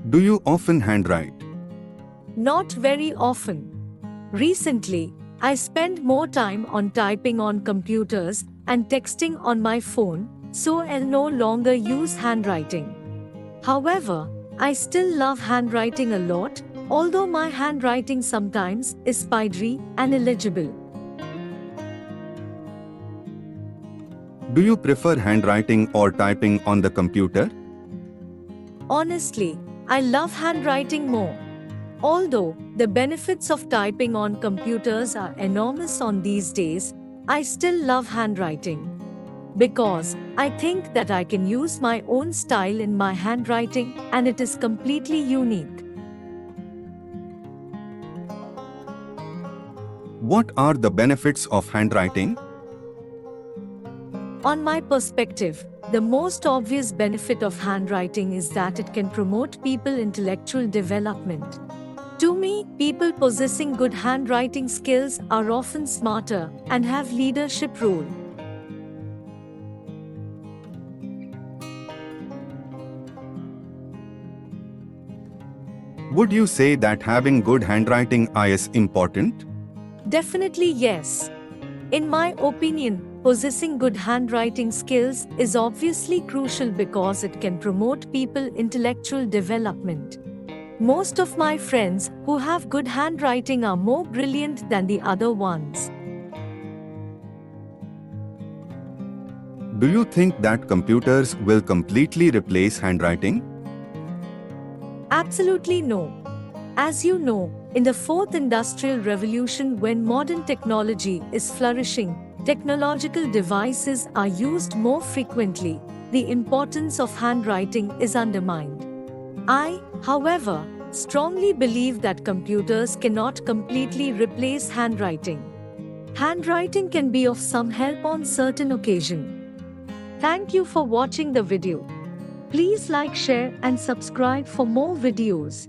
Do you often handwrite? Not very often. Recently, I spend more time on typing on computers and texting on my phone, so I'll no longer use handwriting. However, I still love handwriting a lot, although my handwriting sometimes is spidery and illegible. Do you prefer handwriting or typing on the computer? Honestly, I love handwriting more. Although the benefits of typing on computers are enormous on these days, I still love handwriting. Because I think that I can use my own style in my handwriting and it is completely unique. What are the benefits of handwriting? On my perspective, the most obvious benefit of handwriting is that it can promote people's intellectual development. To me, people possessing good handwriting skills are often smarter and have leadership role. Would you say that having good handwriting is important? Definitely yes. In my opinion, possessing good handwriting skills is obviously crucial because it can promote people's intellectual development. Most of my friends who have good handwriting are more brilliant than the other ones. Do you think that computers will completely replace handwriting? Absolutely no. As you know, in the fourth industrial revolution, when modern technology is flourishing, technological devices are used more frequently, the importance of handwriting is undermined. I, however, strongly believe that computers cannot completely replace handwriting. Handwriting can be of some help on certain occasions. Thank you for watching the video. Please like, share and subscribe for more videos.